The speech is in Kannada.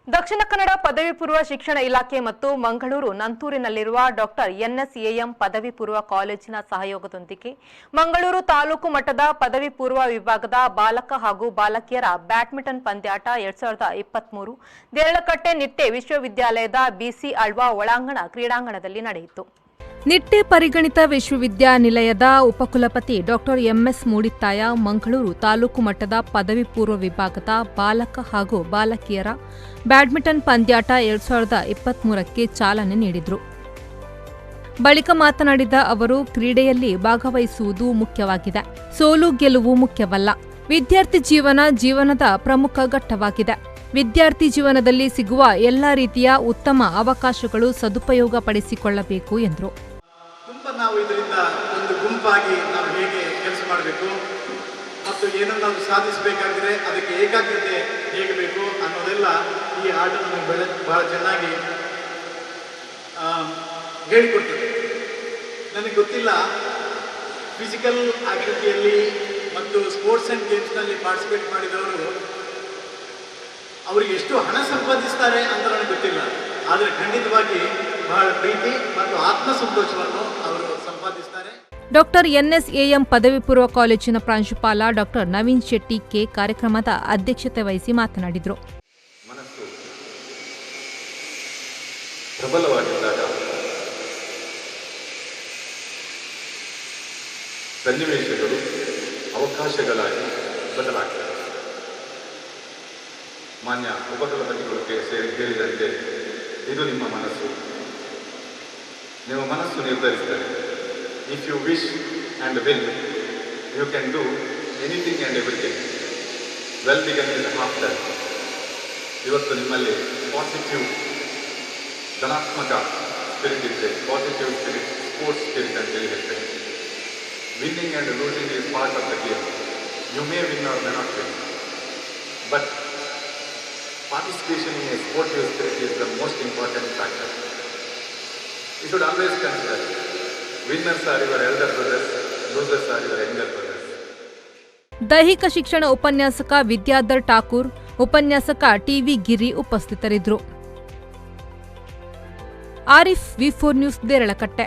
ದಕ್ಷಿಣ ಕನ್ನಡ ಪದವಿ ಪೂರ್ವ ಶಿಕ್ಷಣ ಇಲಾಖೆ ಮತ್ತು ಮಂಗಳೂರು ನಂತೂರಿನಲ್ಲಿರುವ ಟ-2023ಕ ಪದವಿ ಪೂರ್ವ ಕಾಲೇಜಿನ ಸಹಯೋಗದೊಂದಿಗೆ ಮಂಗಳೂರು ತಾಲೂಕು ಮಟ್ಟದ ಪದವಿ ಪೂರ್ವ ವಿಭಾಗದ ಬಾಲಕ ಹಾಗೂ ಬಾಲಕಿಯರ ಬ್ಯಾಡ್ಮಿಂಟನ್ ಪಂದ್ಯಾಟ 2023 ರಳಕಟೆ ನಿಟ್ಟೆ ವಿಶ್ವವಿದ್ಯಾಲಯದ ಬಿಸಿ ಆಳ್ವ ಒಳಾಂಗಣ ಕ್ರೀಡಾಂಗಣದಲ್ಲಿ ನಡೆಯಿತು. ನಿಟ್ಟೆ ಪರಿಗಣಿತ ವಿಶ್ವವಿದ್ಯಾನಿಲಯದ ಉಪಕುಲಪತಿ ಡಾ.ಎಂ.ಎಸ್. ಮೂಡಿತ್ತಾಯ ಮಂಗಳೂರು ತಾಲೂಕು ಮಟ್ಟದ ಪದವಿ ಪೂರ್ವ ವಿಭಾಗದ ಬಾಲಕ ಹಾಗೂ ಬಾಲಕಿಯರ ಬ್ಯಾಡ್ಮಿಂಟನ್ ಪಂದ್ಯಾಟ 2023ಕ್ಕೆ ಚಾಲನೆ ನೀಡಿದರು. ಬಳಿಕ ಮಾತನಾಡಿದ ಅವರು, ಕ್ರೀಡೆಯಲ್ಲಿ ಭಾಗವಹಿಸುವುದು ಮುಖ್ಯವಾಗಿದೆ, ಸೋಲು ಗೆಲುವು ಮುಖ್ಯವಲ್ಲ. ವಿದ್ಯಾರ್ಥಿ ಜೀವನದ ಪ್ರಮುಖ ಘಟ್ಟವಾಗಿದೆ. ವಿದ್ಯಾರ್ಥಿ ಜೀವನದಲ್ಲಿ ಸಿಗುವ ಎಲ್ಲ ರೀತಿಯ ಉತ್ತಮ ಅವಕಾಶಗಳು ಸದುಪಯೋಗ ಪಡಿಸಿಕೊಳ್ಳಬೇಕು ಎಂದರು. ನಾವು ಇದರಿಂದ ಒಂದು ಗುಂಪಾಗಿ ನಾವು ಹೇಗೆ ಕೆಲಸ ಮಾಡಬೇಕು ಮತ್ತು ಏನನ್ನು ನಾವು ಸಾಧಿಸಬೇಕಾದ್ರೆ ಅದಕ್ಕೆ ಏಕಾಗ್ರತೆ ಹೇಗೆ ಬೇಕು ಅನ್ನೋದೆಲ್ಲ ಈ ಆಟ ನಮಗೆ ಬಹಳ ಚೆನ್ನಾಗಿ ಹೇಳಿಕೊಡ್ತದೆ. ನನಗೆ ಗೊತ್ತಿಲ್ಲ, ಫಿಸಿಕಲ್ ಆಕ್ಟಿವಿಟಿಯಲ್ಲಿ ಮತ್ತು ಸ್ಪೋರ್ಟ್ಸ್ ಆ್ಯಂಡ್ ಗೇಮ್ಸ್ನಲ್ಲಿ ಪಾರ್ಟಿಸಿಪೇಟ್ ಮಾಡಿದವರು ಅವರಿಗೆ ಎಷ್ಟು ಹಣ ಸಂಪಾದಿಸ್ತಾರೆ ಅಂತ ನನಗೆ ಗೊತ್ತಿಲ್ಲ. ಆದರೆ ಖಂಡಿತವಾಗಿ ಬಹಳ ಪ್ರೀತಿ ಮತ್ತು ಆತ್ಮಸಂತೋಷವನ್ನು ಅವರು ಸಂಪಾದಿಸ್ತಾರೆ. ಟ-NSAM ಪದವಿ ಪೂರ್ವ ಕಾಲೇಜಿನ ಪ್ರಾಂಶುಪಾಲ ಡಾ. ನವೀನ್ ಶೆಟ್ಟಿ ಕೆ ಕಾರ್ಯಕ್ರಮದ ಅಧ್ಯಕ್ಷತೆ ವಹಿಸಿ ಮಾತನಾಡಿದರು. ಮನಸ್ಸು ಪ್ರಬಲವಾಗಿದ್ದಾಗ ಸನ್ನಿವೇಶಗಳು ಅವಕಾಶಗಳಾಗಿ ಬದಲಾಗ್ತವೆ. ಮಾನ್ಯ ಉಪಕುಲಪತಿಗಳು ಹೇಳಿದಂತೆ ಇದು ನಿಮ್ಮ ಮನಸ್ಸು, ನಿಮ್ಮ ಮನಸ್ಸು ನಿರ್ಧರಿಸ್ತದೆ. If you wish and will, you can do anything and everything. Well begun is half done. ಇವತ್ತು ನಿಮ್ಮಲ್ಲಿ ಪಾಸಿಟಿವ್ ಧನಾತ್ಮಕ ಸ್ಪಿರಿಟ್ ಇದ್ದರೆ, ಪಾಸಿಟಿವ್ ಸ್ಪಿರಿಟ್, ಸ್ಪೋರ್ಟ್ಸ್ ಸ್ಪಿರಿಟ್ ಅಂತೇಳಿ ಹೇಳ್ತೇನೆ. Winning and losing is part of the game. You may win or may not win, but participation in a sportive spirit is the most important factor. You should always consider winners are your elder brothers, losers are your younger brothers. ದೈಹಿಕ ಶಿಕ್ಷಣ ಉಪನ್ಯಾಸಕ ವಿದ್ಯಾಧರ್ ಠಾಕೂರ್, ಉಪನ್ಯಾಸಕ ಟಿವಿ ಗಿರಿ ಉಪಸ್ಥಿತರಿದ್ದರು. ಆರಿಫ್, ವಿ4 ನ್ಯೂಸ್, ರಳಕಟೆ.